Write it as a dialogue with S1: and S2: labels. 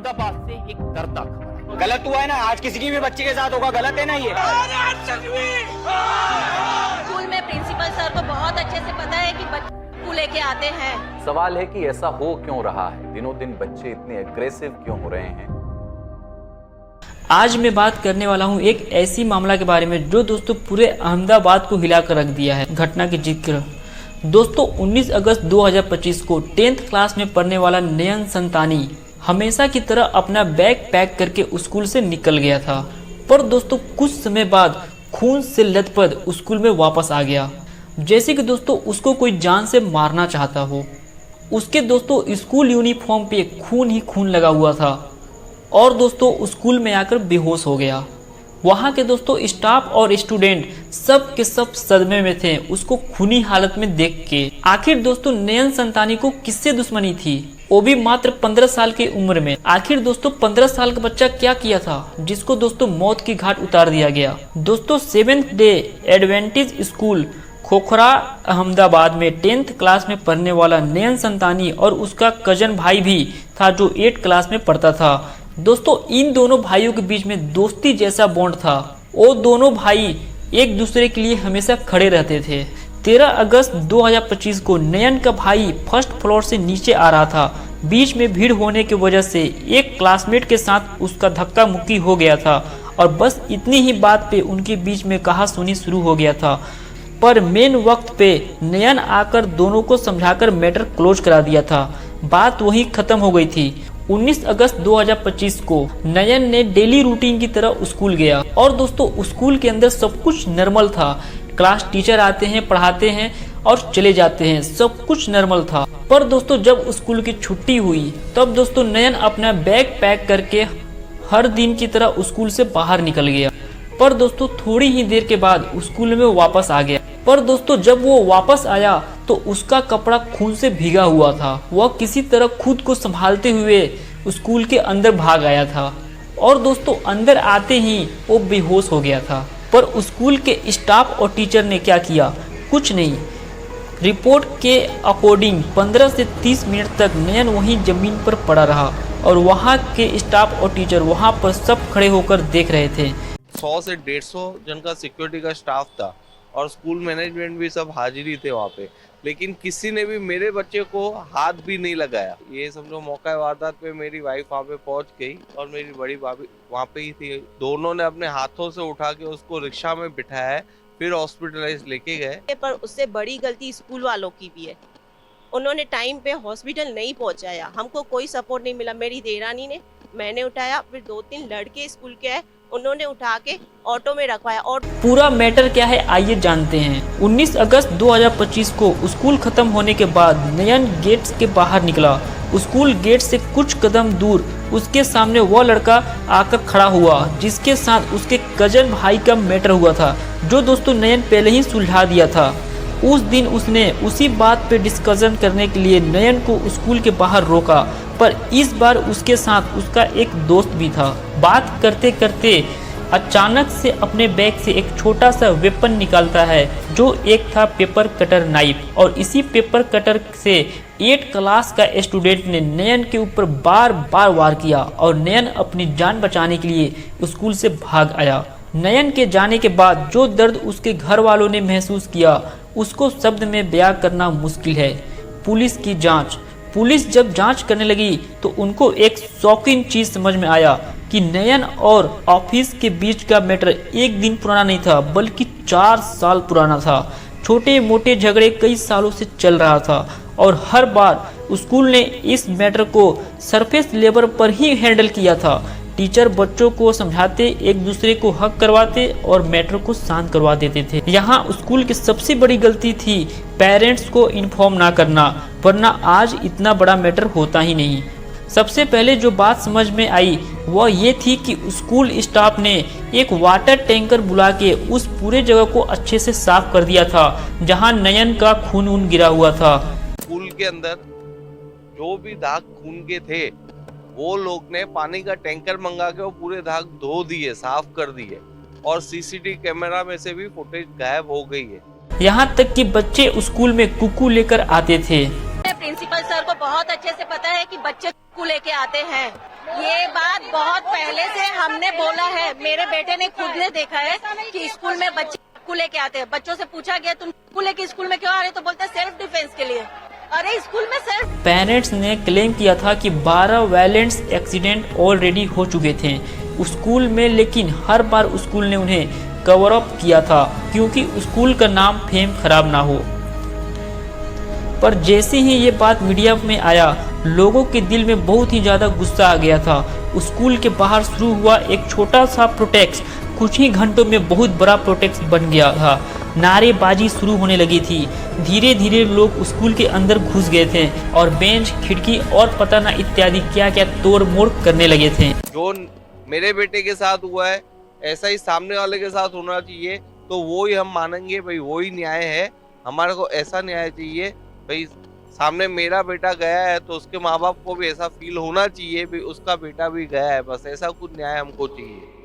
S1: अहमदाबाद से एक दर्दनाक खबर है।
S2: गलत हुआ है ना, आज किसी की भी बच्चे के साथ होगा, गलत है ना ये।
S3: स्कूल में प्रिंसिपल सर को बहुत अच्छे से पता है कि बच्चे को लेके आते हैं।
S4: सवाल है कि ऐसा हो क्यों रहा है, दिनों दिन बच्चे इतने एग्रेसिव क्यों हो रहे हैं।
S5: आज मैं बात करने वाला हूं एक ऐसी मामला के बारे में जो दोस्तों पूरे अहमदाबाद को हिला कर रख दिया है। घटना की जिक्र दोस्तों 19 अगस्त 2025 को 10th क्लास में पढ़ने वाला नयन संतानी हमेशा की तरह अपना बैग पैक करके स्कूल से निकल गया था, पर दोस्तों कुछ समय बाद खून से लथपथ स्कूल में वापस आ गया, जैसे कि दोस्तों उसको कोई जान से मारना चाहता हो। उसके दोस्तों स्कूल यूनिफॉर्म पे खून ही खून लगा हुआ था और दोस्तों स्कूल में आकर बेहोश हो गया। वहाँ के दोस्तों स्टाफ और स्टूडेंट सब के सब सदमे में थे उसको खूनी हालत में देख के। आखिर दोस्तों नयन संतानी को किससे दुश्मनी थी, वो भी मात्र 15 साल की उम्र में। आखिर दोस्तों 15 साल का बच्चा क्या किया था जिसको दोस्तों मौत की घाट उतार दिया गया। दोस्तों 7th day Adventist school Khokhra Ahmedabad में 10th क्लास में पढ़ने वाला नयन संतानी और उसका कजन भाई भी था जो 8th क्लास में पढ़ता था। दोस्तों इन दोनों भाइयों के बीच में दोस्ती जैसा बॉन्ड था। वो दोनों भाई एक दूसरे के लिए हमेशा खड़े रहते थे। 13 अगस्त 2025 को नयन का भाई फर्स्ट फ्लोर से नीचे आ रहा था। बीच में भीड़ होने की वजह से एक क्लासमेट के साथ उसका धक्का मुक्की हो गया था और बस इतनी ही बात पे उनके बीच में कहा सुनी शुरू हो गया था। पर मेन वक्त पे नयन आकर दोनों को समझाकर मैटर क्लोज करा दिया था। बात वहीं खत्म हो गई थी। 19 अगस्त 2025 को नयन ने डेली रूटीन की तरह स्कूल गया और दोस्तों स्कूल के अंदर सब कुछ नॉर्मल था। क्लास टीचर आते हैं, पढ़ाते हैं और चले जाते हैं, सब कुछ नॉर्मल था। पर दोस्तों जब स्कूल की छुट्टी हुई तब दोस्तों नयन अपना बैग पैक करके हर दिन की तरह स्कूल से बाहर निकल गया। पर दोस्तों थोड़ी ही देर के बाद स्कूल में वापस आ गया। पर दोस्तों जब वो वापस आया तो उसका कपड़ा खून से भीगा हुआ था। वह किसी तरह खुद को संभालते हुए स्कूल के अंदर भाग आया था और दोस्तों अंदर आते ही वो बेहोश हो गया था। पर स्कूल के स्टाफ और टीचर ने क्या किया, कुछ नहीं। रिपोर्ट के अकॉर्डिंग 15 से 30 मिनट तक नयन वहीं जमीन पर पड़ा रहा और वहाँ के स्टाफ और टीचर वहाँ पर सब खड़े होकर देख रहे थे।
S6: 100 से 150 जन का सिक्योरिटी का स्टाफ था और स्कूल मैनेजमेंट भी सब हाजिरी थे वहाँ पे, लेकिन किसी ने भी मेरे बच्चे को हाथ भी नहीं लगाया। ये समझो मौका वारदात पे मेरी वाइफ वहाँ पे पहुँच गई और मेरी बड़ी भाभी वहाँ पे ही थी। दोनों ने अपने हाथों से उठा के उसको रिक्शा में बिठाया है, फिर हॉस्पिटलाइज लेके गए।
S3: पर उससे बड़ी गलती स्कूल वालों की भी है। उन्होंने टाइम पे हॉस्पिटल नहीं पहुंचाया, हमको कोई सपोर्ट नहीं मिला। मेरी देरानी ने, मैंने उठाया, फिर 2-3 लड़के स्कूल के आए, उन्होंने उठा के ऑटो में रखवाया। और
S5: पूरा मैटर क्या है आइए जानते हैं। 19 अगस्त 2025 को स्कूल खत्म होने के बाद नयन गेट्स के बाहर निकला। स्कूल गेट से कुछ कदम दूर उसके सामने वह लड़का आकर खड़ा हुआ जिसके साथ उसके कजन भाई का मैटर हुआ था, जो दोस्तों नयन पहले ही सुलझा दिया था। उस दिन उसने उसी बात पे डिस्कशन करने के लिए नयन को स्कूल के बाहर रोका, पर इस बार उसके साथ उसका एक दोस्त भी था। बात करते करते अचानक से अपने बैग से एक छोटा सा वेपन निकालता है, जो एक था पेपर कटर नाइफ, और इसी पेपर कटर से 8 क्लास का स्टूडेंट ने नयन के ऊपर बार बार वार किया और नयन अपनी जान बचाने के लिए स्कूल से भाग आया। नयन के जाने के बाद जो दर्द उसके घर वालों ने महसूस किया उसको शब्द में बयां करना मुश्किल है। पुलिस जब जांच करने लगी तो उनको एक शॉकिंग चीज समझ में आया कि नयन और ऑफिस के बीच का मैटर एक दिन पुराना नहीं था बल्कि 4 साल पुराना था। छोटे मोटे झगड़े कई सालों से चल रहा था और हर बार स्कूल ने इस मैटर को सरफेस लेवल पर ही हैंडल किया था। टीचर बच्चों को समझाते, एक दूसरे को हक करवाते और मैटर को शांत करवा देते थे। यहाँ स्कूल की सबसे बड़ी गलती थी पेरेंट्स को इन्फॉर्म ना करना, वरना आज इतना बड़ा मैटर होता ही नहीं। सबसे पहले जो बात समझ में आई वह ये थी कि स्कूल स्टाफ ने एक वाटर टैंकर बुला के उस पूरे जगह को अच्छे से साफ कर दिया था जहाँ नयन का खून गिरा हुआ था।
S6: स्कूल के अंदर जो भी दाग खून के थे वो लोग ने पानी का टैंकर मंगा के वो पूरे दाग धो दिए, साफ कर दिए और सीसीटीवी कैमरा में से भी फुटेज गायब हो गई है।
S5: यहाँ तक कि बच्चे स्कूल में कुकू लेकर आते थे।
S3: प्रिंसिपल सर को बहुत अच्छे से पता है कि बच्चे को लेके आते हैं।
S7: ये बात बहुत पहले से हमने बोला है। मेरे बेटे ने खुद ने देखा है कि स्कूल में बच्चे स्कूल लेके आते हैं। बच्चों से पूछा गया तुम स्कूल लेके स्कूल में क्यों आ रहे, तो बोलते सेल्फ डिफेंस के लिए। अरे स्कूल में सेल्फ।
S5: पेरेंट्स ने क्लेम किया था कि 12 वायलेंस एक्सीडेंट ऑलरेडी हो चुके थे स्कूल में, लेकिन हर बार स्कूल ने उन्हें कवर अप किया था क्योंकि स्कूल का नाम फेम खराब ना हो। पर जैसे ही ये बात मीडिया में आया, लोगों के दिल में बहुत ही ज़्यादा गुस्सा आ गया था। स्कूल के बाहर शुरू हुआ एक छोटा सा प्रोटेस्ट कुछ ही घंटों में बहुत बड़ा प्रोटेस्ट बन गया था। नारेबाजी शुरू होने लगी थी। धीरे धीरे लोग स्कूल के अंदर घुस गए थे और बेंच, खिड़की और पता न इत्यादि क्या क्या तोड़ मोड़ करने लगे थे।
S6: जो मेरे बेटे के साथ हुआ है ऐसा ही सामने वाले के साथ होना चाहिए, तो वो ही हम मानेंगे भाई, वो ही न्याय है। हमारे को ऐसा न्याय चाहिए भाई, सामने मेरा बेटा गया है तो उसके माँ बाप को भी ऐसा फील होना चाहिए भाई उसका बेटा भी गया है। बस ऐसा कुछ न्याय हमको चाहिए।